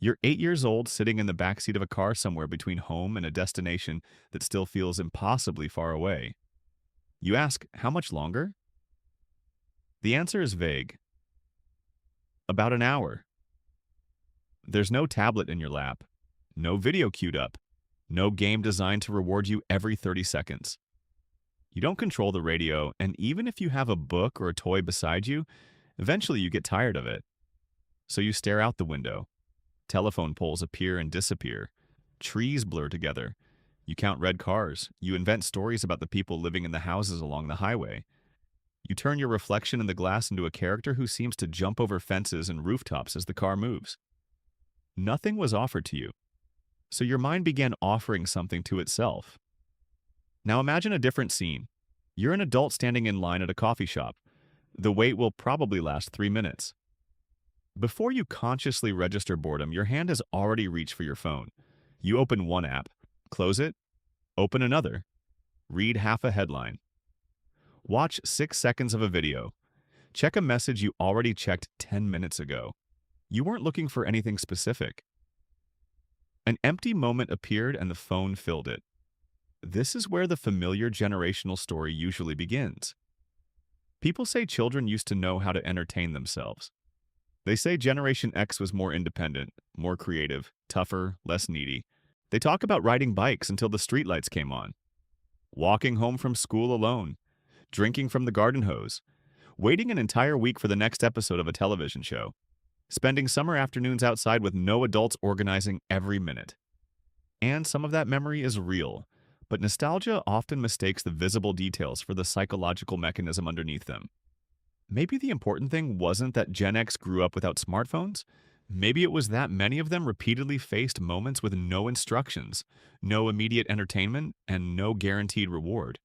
You're 8 years old, sitting in the backseat of a car somewhere between home and a destination that still feels impossibly far away. You ask, how much longer? The answer is vague. About an hour. There's no tablet in your lap, no video queued up, no game designed to reward you every 30 seconds. You don't control the radio, and even if you have a book or a toy beside you, eventually you get tired of it. So you stare out the window. Telephone poles appear and disappear. Trees blur together. You count red cars. You invent stories about the people living in the houses along the highway. You turn your reflection in the glass into a character who seems to jump over fences and rooftops as the car moves. Nothing was offered to you, so your mind began offering something to itself. Now imagine a different scene. You're an adult standing in line at a coffee shop. The wait will probably last 3 minutes. Before you consciously register boredom, your hand has already reached for your phone. You open one app, close it, open another, read half a headline, watch 6 seconds of a video, check a message you already checked 10 minutes ago. You weren't looking for anything specific. An empty moment appeared and the phone filled it. This is where the familiar generational story usually begins. People say children used to know how to entertain themselves. They say Generation X was more independent, more creative, tougher, less needy. They talk about riding bikes until the streetlights came on, walking home from school alone, drinking from the garden hose, waiting an entire week for the next episode of a television show, spending summer afternoons outside with no adults organizing every minute. And some of that memory is real, but nostalgia often mistakes the visible details for the psychological mechanism underneath them. Maybe the important thing wasn't that Gen X grew up without smartphones. Maybe it was that many of them repeatedly faced moments with no instructions, no immediate entertainment, and no guaranteed reward.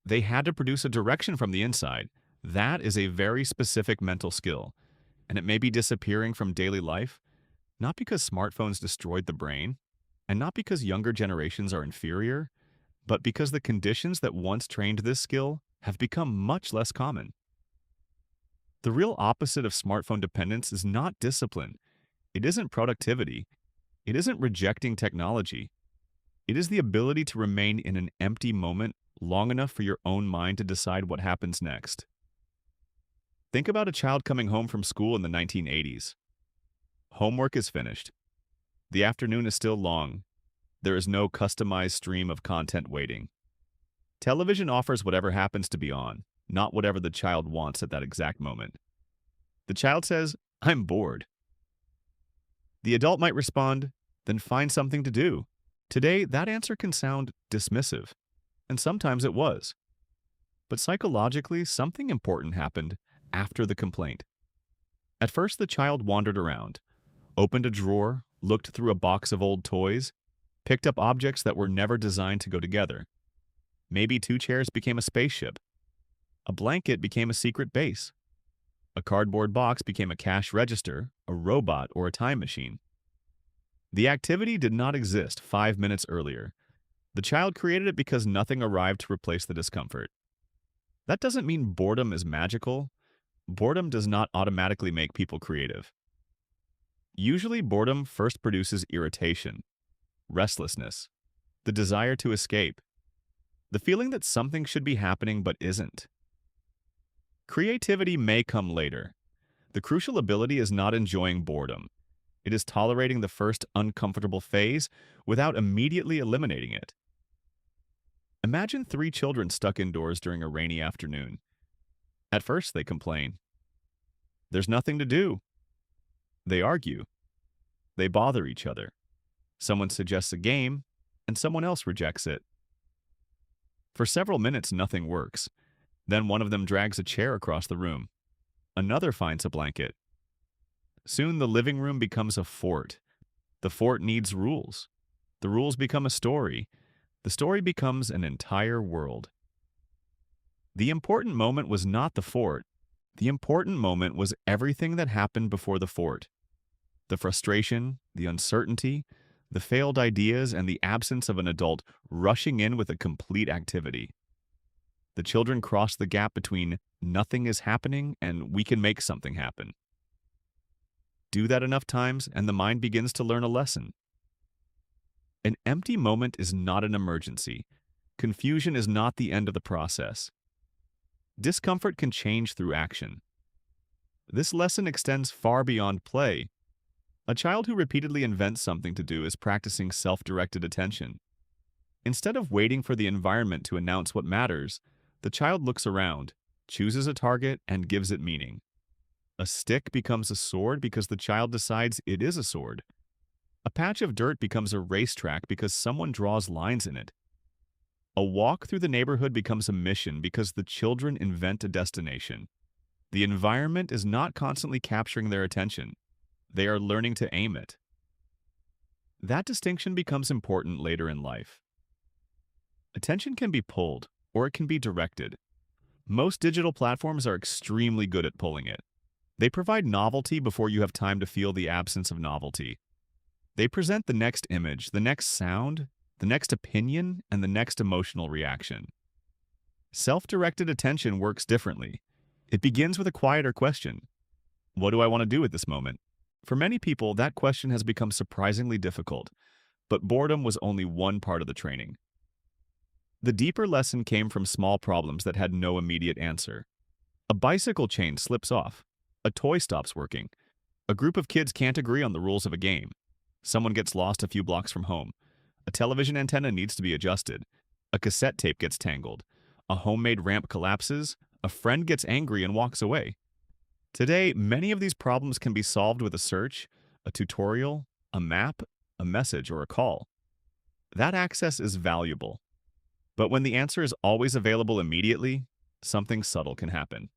They had to produce a direction from the inside. That is a very specific mental skill, and it may be disappearing from daily life, not because smartphones destroyed the brain, and not because younger generations are inferior, but because the conditions that once trained this skill have become much less common. The real opposite of smartphone dependence is not discipline. It isn't productivity. It isn't rejecting technology. It is the ability to remain in an empty moment long enough for your own mind to decide what happens next. Think about a child coming home from school in the 1980s. Homework is finished. The afternoon is still long. There is no customized stream of content waiting. Television offers whatever happens to be on, not whatever the child wants at that exact moment. The child says, "I'm bored." The adult might respond, "Then find something to do." Today, that answer can sound dismissive, and sometimes it was. But psychologically, something important happened after the complaint. At first, the child wandered around, opened a drawer, looked through a box of old toys, picked up objects that were never designed to go together. Maybe two chairs became a spaceship. A blanket became a secret base. A cardboard box became a cash register, a robot, or a time machine. The activity did not exist 5 minutes earlier. The child created it because nothing arrived to replace the discomfort. That doesn't mean boredom is magical. Boredom does not automatically make people creative. Usually, boredom first produces irritation, restlessness, the desire to escape, the feeling that something should be happening but isn't. Creativity may come later. The crucial ability is not enjoying boredom. It is tolerating the first uncomfortable phase without immediately eliminating it. Imagine 3 children stuck indoors during a rainy afternoon. At first, they complain. There's nothing to do. They argue. They bother each other. Someone suggests a game, and someone else rejects it. For several minutes, nothing works. Then one of them drags a chair across the room. Another finds a blanket. Soon the living room becomes a fort. The fort needs rules. The rules become a story. The story becomes an entire world. The important moment was not the fort. The important moment was everything that happened before the fort. The frustration, the uncertainty, the failed ideas, and the absence of an adult rushing in with a complete activity. The children cross the gap between nothing is happening and we can make something happen. Do that enough times, and the mind begins to learn a lesson. An empty moment is not an emergency. Confusion is not the end of the process. Discomfort can change through action. This lesson extends far beyond play. A child who repeatedly invents something to do is practicing self-directed attention. Instead of waiting for the environment to announce what matters, the child looks around, chooses a target, and gives it meaning. A stick becomes a sword because the child decides it is a sword. A patch of dirt becomes a racetrack because someone draws lines in it. A walk through the neighborhood becomes a mission because the children invent a destination. The environment is not constantly capturing their attention. They are learning to aim it. That distinction becomes important later in life. Attention can be pulled, or it can be directed. Most digital platforms are extremely good at pulling it. They provide novelty before you have time to feel the absence of novelty. They present the next image, the next sound, the next opinion, and the next emotional reaction. Self-directed attention works differently. It begins with a quieter question. What do I want to do at this moment? For many people, that question has become surprisingly difficult, but boredom was only one part of the training. The deeper lesson came from small problems that had no immediate answer. A bicycle chain slips off. A toy stops working. A group of kids can't agree on the rules of a game. Someone gets lost a few blocks from home. A television antenna needs to be adjusted. A cassette tape gets tangled. A homemade ramp collapses. A friend gets angry and walks away. Today, many of these problems can be solved with a search, a tutorial, a map, a message, or a call. That access is valuable. But when the answer is always available immediately, something subtle can happen.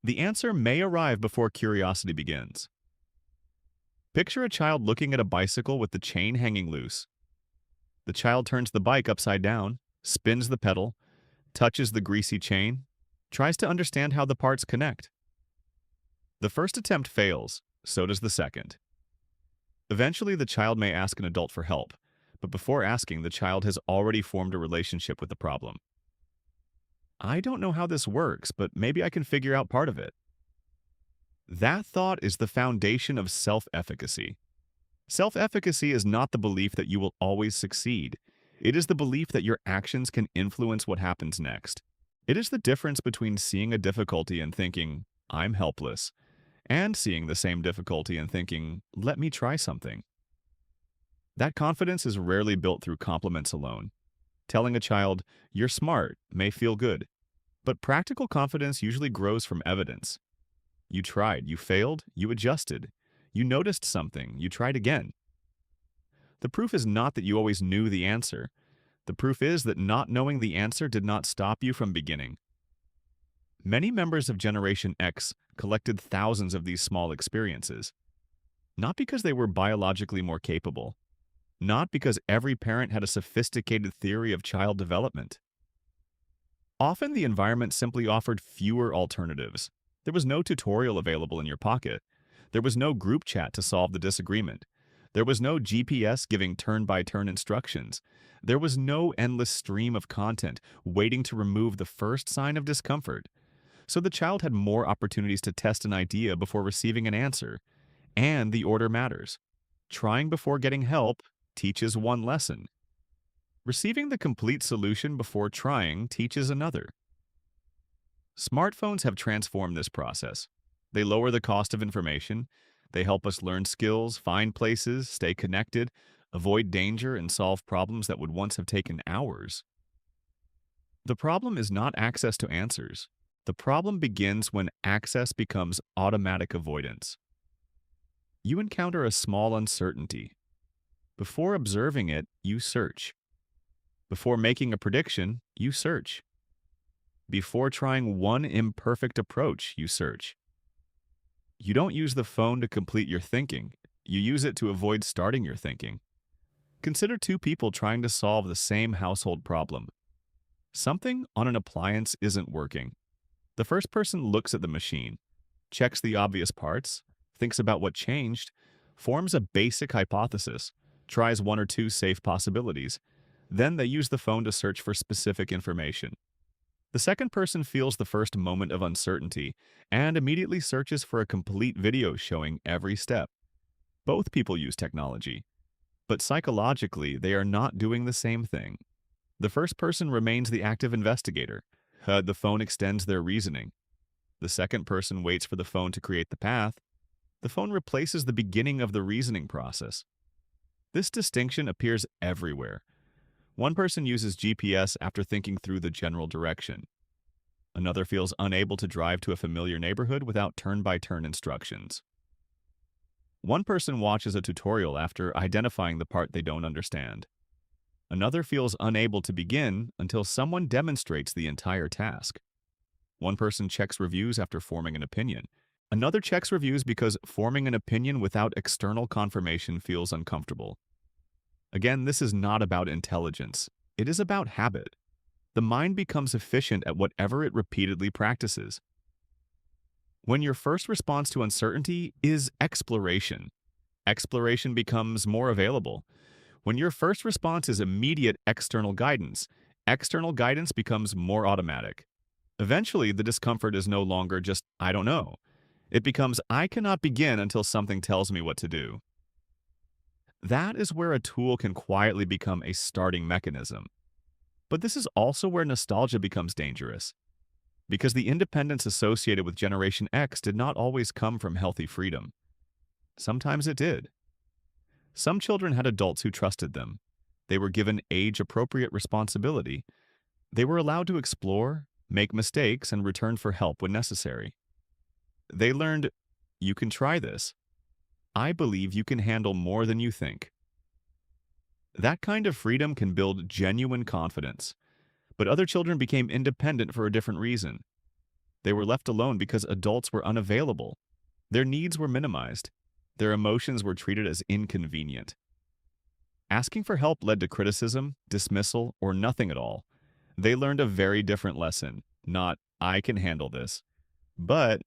The answer may arrive before curiosity begins. Picture a child looking at a bicycle with the chain hanging loose. The child turns the bike upside down, spins the pedal, touches the greasy chain, tries to understand how the parts connect. The first attempt fails, so does the second. Eventually, the child may ask an adult for help, but before asking, the child has already formed a relationship with the problem. I don't know how this works, but maybe I can figure out part of it. That thought is the foundation of self-efficacy. Self-efficacy is not the belief that you will always succeed. It is the belief that your actions can influence what happens next. It is the difference between seeing a difficulty and thinking, I'm helpless, and seeing the same difficulty and thinking, let me try something. That confidence is rarely built through compliments alone. Telling a child, you're smart, may feel good, but practical confidence usually grows from evidence. You tried, you failed, you adjusted. You noticed something, you tried again. The proof is not that you always knew the answer. The proof is that not knowing the answer did not stop you from beginning. Many members of Generation X collected thousands of these small experiences, not because they were biologically more capable, not because every parent had a sophisticated theory of child development. Often the environment simply offered fewer alternatives. There was no tutorial available in your pocket. There was no group chat to solve the disagreement. There was no GPS giving turn-by-turn instructions. There was no endless stream of content waiting to remove the first sign of discomfort. So the child had more opportunities to test an idea before receiving an answer. And the order matters. Trying before getting help teaches one lesson. Receiving the complete solution before trying teaches another. Smartphones have transformed this process. They lower the cost of information. They help us learn skills, find places, stay connected, avoid danger, and solve problems that would once have taken hours. The problem is not access to answers. The problem begins when access becomes automatic avoidance. You encounter a small uncertainty. Before observing it, you search. Before making a prediction, you search. Before trying one imperfect approach, you search. You don't use the phone to complete your thinking. You use it to avoid starting your thinking. Consider two people trying to solve the same household problem. Something on an appliance isn't working. The first person looks at the machine, checks the obvious parts, thinks about what changed, forms a basic hypothesis, tries one or two safe possibilities. Then they use the phone to search for specific information. The second person feels the first moment of uncertainty and immediately searches for a complete video showing every step. Both people use technology, but psychologically, they are not doing the same thing. The first person remains the active investigator. The phone extends their reasoning. The second person waits for the phone to create the path. The phone replaces the beginning of the reasoning process. This distinction appears everywhere. One person uses GPS after thinking through the general direction. Another feels unable to drive to a familiar neighborhood without turn-by-turn instructions. One person watches a tutorial after identifying the part they don't understand. Another feels unable to begin until someone demonstrates the entire task. One person checks reviews after forming an opinion. Another checks reviews because forming an opinion without external confirmation feels uncomfortable. Again, this is not about intelligence. It is about habit. The mind becomes efficient at whatever it repeatedly practices. When your first response to uncertainty is exploration, exploration becomes more available. When your first response is immediate external guidance becomes more automatic. Eventually, the discomfort is no longer just, I don't know. It becomes, I cannot begin until something tells me what to do. That is where a tool can quietly become a starting mechanism. But this is also where nostalgia becomes dangerous, because the independence associated with Generation X did not always come from healthy freedom. Sometimes it did. Some children had adults who trusted them. They were given age-appropriate responsibility. They were allowed to explore, make mistakes, and return for help when necessary. They learned, you can try this. I believe you can handle more than you think. That kind of freedom can build genuine confidence. But other children became independent for a different reason. They were left alone because adults were unavailable. Their needs were minimized. Their emotions were treated as inconvenient. Asking for help led to criticism, dismissal, or nothing at all. They learned a very different lesson. Not, I can handle this, but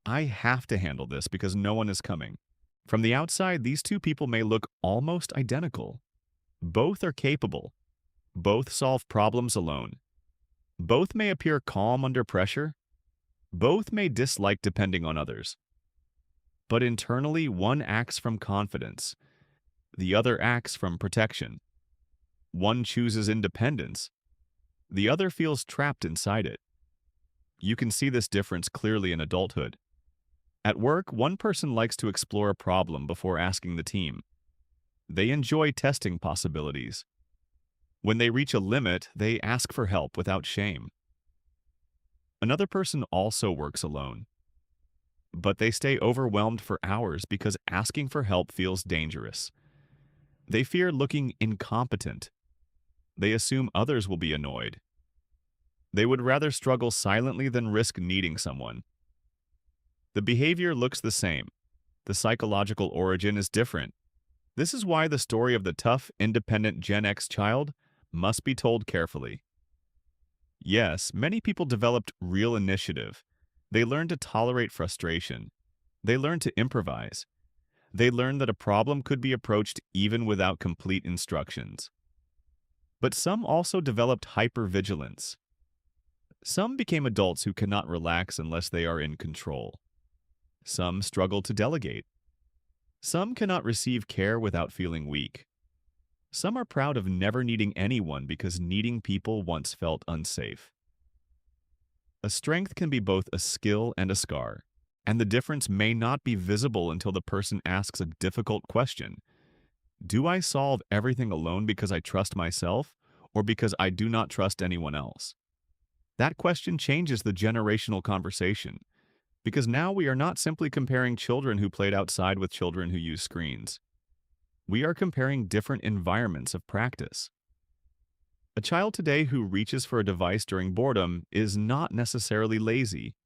I have to handle this because no one is coming. From the outside, these two people may look almost identical. Both are capable. Both solve problems alone. Both may appear calm under pressure. Both may dislike depending on others. But internally, one acts from confidence. The other acts from protection. One chooses independence. The other feels trapped inside it. You can see this difference clearly in adulthood. At work, one person likes to explore a problem before asking the team. They enjoy testing possibilities. When they reach a limit, they ask for help without shame. Another person also works alone, but they stay overwhelmed for hours because asking for help feels dangerous. They fear looking incompetent. They assume others will be annoyed. They would rather struggle silently than risk needing someone. The behavior looks the same. The psychological origin is different. This is why the story of the tough, independent Gen X child must be told carefully. Yes, many people developed real initiative. They learned to tolerate frustration. They learned to improvise. They learned that a problem could be approached even without complete instructions. But some also developed hypervigilance. Some became adults who cannot relax unless they are in control. Some struggle to delegate. Some cannot receive care without feeling weak. Some are proud of never needing anyone because needing people once felt unsafe. A strength can be both a skill and a scar, and the difference may not be visible until the person asks a difficult question. Do I solve everything alone because I trust myself, or because I do not trust anyone else? That question changes the generational conversation, because now we are not simply comparing children who played outside with children who use screens. We are comparing different environments of practice. A child today who reaches for a device during boredom is not necessarily lazy.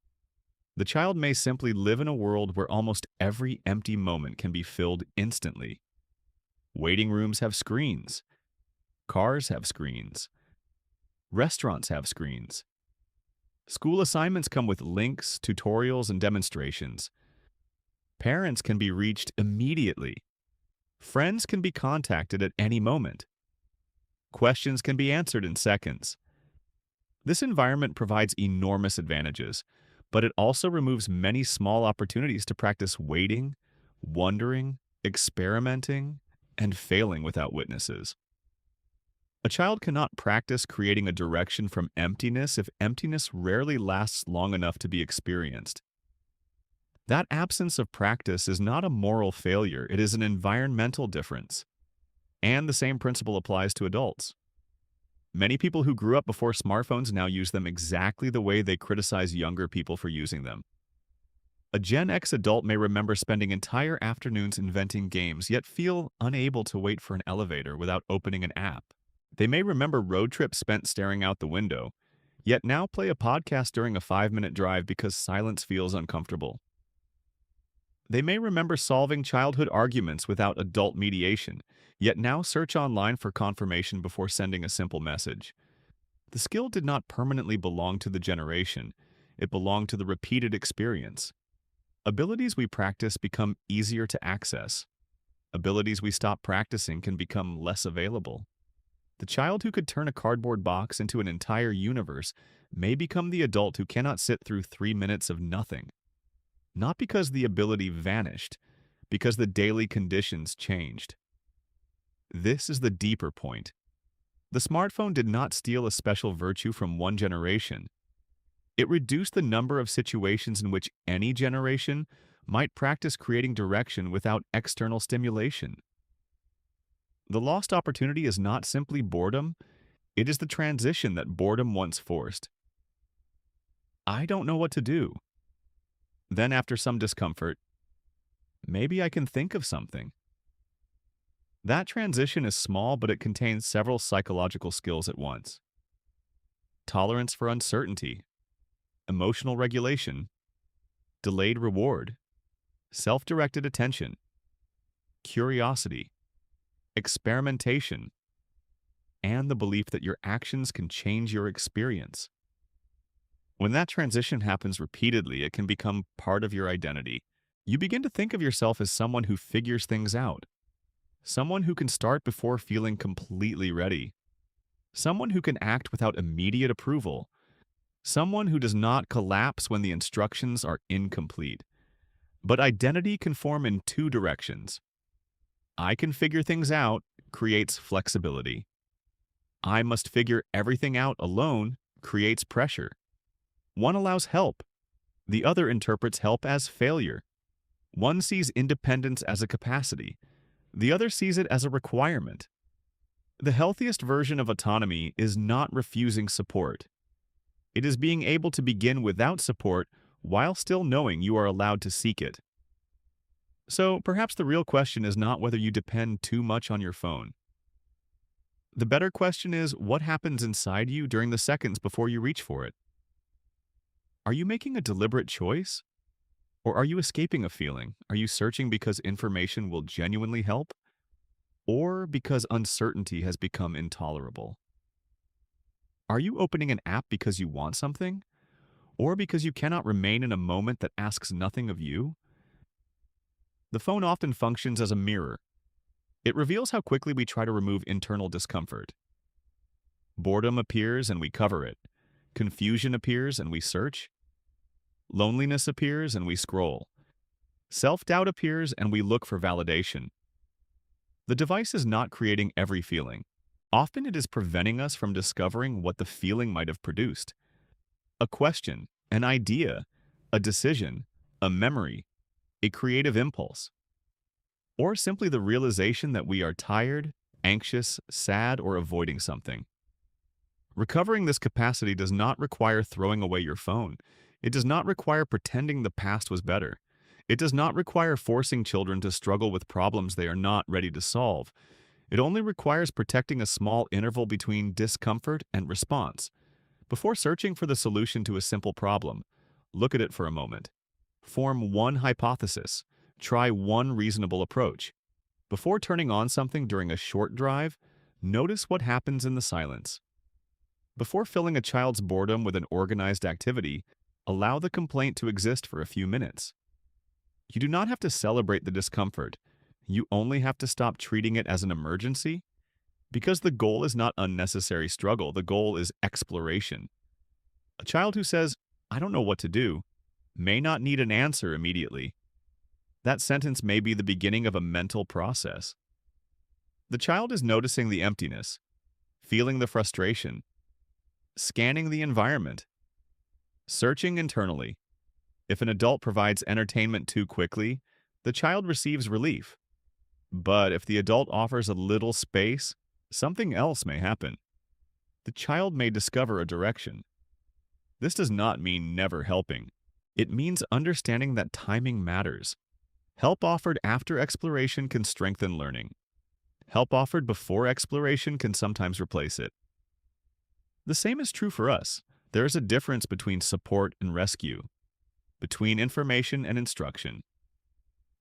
The child may simply live in a world where almost every empty moment can be filled instantly. Waiting rooms have screens. Cars have screens. Restaurants have screens. School assignments come with links, tutorials, and demonstrations. Parents can be reached immediately. Friends can be contacted at any moment. Questions can be answered in seconds. This environment provides enormous advantages, but it also removes many small opportunities to practice waiting, wondering, experimenting, and failing without witnesses. A child cannot practice creating a direction from emptiness if emptiness rarely lasts long enough to be experienced. That absence of practice is not a moral failure, it is an environmental difference. And the same principle applies to adults. Many people who grew up before smartphones now use them exactly the way they criticize younger people for using them. A Gen X adult may remember spending entire afternoons inventing games, yet feel unable to wait for an elevator without opening an app. They may remember road trips spent staring out the window, yet now play a podcast during a 5-minute drive because silence feels uncomfortable. They may remember solving childhood arguments without adult mediation, yet now search online for confirmation before sending a simple message. The skill did not permanently belong to the generation, it belonged to the repeated experience. Abilities we practice become easier to access. Abilities we stop practicing can become less available. The child who could turn a cardboard box into an entire universe may become the adult who cannot sit through 3 minutes of nothing. Not because the ability vanished, because the daily conditions changed. This is the deeper point. The smartphone did not steal a special virtue from one generation. It reduced the number of situations in which any generation might practice creating direction without external stimulation. The lost opportunity is not simply boredom, it is the transition that boredom once forced. I don't know what to do. Then, after some discomfort, maybe I can think of something. That transition is small, but it contains several psychological skills at once. Tolerance for uncertainty, emotional regulation, delayed reward, self-directed attention, curiosity, experimentation, and the belief that your actions can change your experience. When that transition happens repeatedly, it can become part of your identity. You begin to think of yourself as someone who figures things out, someone who can start before feeling completely ready, someone who can act without immediate approval, someone who does not collapse when the instructions are incomplete. But identity can form in two directions. I can figure things out creates flexibility. I must figure everything out alone creates pressure. One allows help. The other interprets help as failure. One sees independence as a capacity. The other sees it as a requirement. The healthiest version of autonomy is not refusing support. It is being able to begin without support while still knowing you are allowed to seek it. So perhaps the real question is not whether you depend too much on your phone. The better question is what happens inside you during the seconds before you reach for it. Are you making a deliberate choice? Or are you escaping a feeling? Are you searching because information will genuinely help? Or because uncertainty has become intolerable? Are you opening an app because you want something? Or because you cannot remain in a moment that asks nothing of you? The phone often functions as a mirror. It reveals how quickly we try to remove internal discomfort. Boredom appears and we cover it. Confusion appears and we search. Loneliness appears and we scroll. Self-doubt appears and we look for validation. The device is not creating every feeling. Often it is preventing us from discovering what the feeling might have produced. A question, an idea, a decision, a memory, a creative impulse, or simply the realization that we are tired, anxious, sad, or avoiding something. Recovering this capacity does not require throwing away your phone. It does not require pretending the past was better. It does not require forcing children to struggle with problems they are not ready to solve. It only requires protecting a small interval between discomfort and response. Before searching for the solution to a simple problem, look at it for a moment. Form one hypothesis. Try one reasonable approach. Before turning on something during a short drive, notice what happens in the silence. Before filling a child's boredom with an organized activity, allow the complaint to exist for a few minutes. You do not have to celebrate the discomfort. You only have to stop treating it as an emergency. Because the goal is not unnecessary struggle, the goal is exploration. A child who says, "I don't know what to do," may not need an answer immediately. That sentence may be the beginning of a mental process. The child is noticing the emptiness, feeling the frustration, scanning the environment, searching internally. If an adult provides entertainment too quickly, the child receives relief. But if the adult offers a little space, something else may happen. The child may discover a direction. This does not mean never helping. It means understanding that timing matters. Help offered after exploration can strengthen learning. Help offered before exploration can sometimes replace it. The same is true for us. There is a difference between support and rescue, between information and instruction,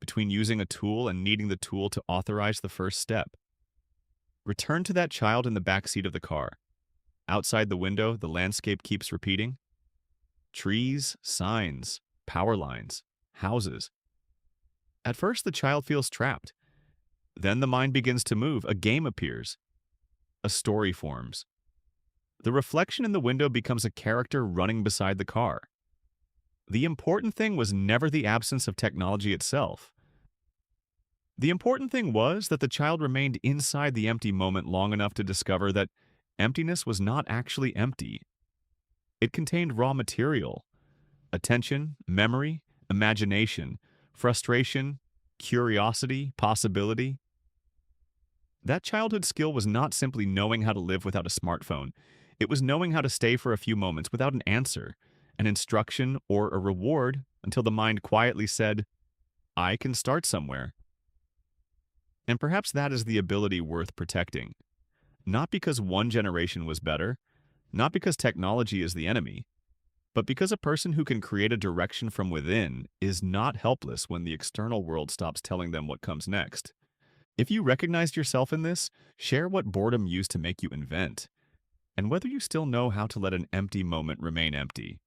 between using a tool and needing the tool to authorize the first step. Return to that child in the back seat of the car. Outside the window, the landscape keeps repeating. Trees, signs, power lines, houses. At first, the child feels trapped. Then the mind begins to move. A game appears. A story forms. The reflection in the window becomes a character running beside the car. The important thing was never the absence of technology itself. The important thing was that the child remained inside the empty moment long enough to discover that emptiness was not actually empty. It contained raw material, attention, memory, imagination, frustration, curiosity, possibility. That childhood skill was not simply knowing how to live without a smartphone. It was knowing how to stay for a few moments without an answer, an instruction, or a reward until the mind quietly said, "I can start somewhere." And perhaps that is the ability worth protecting. Not because one generation was better, not because technology is the enemy, but because a person who can create a direction from within is not helpless when the external world stops telling them what comes next. If you recognized yourself in this, share what boredom used to make you invent, and whether you still know how to let an empty moment remain empty.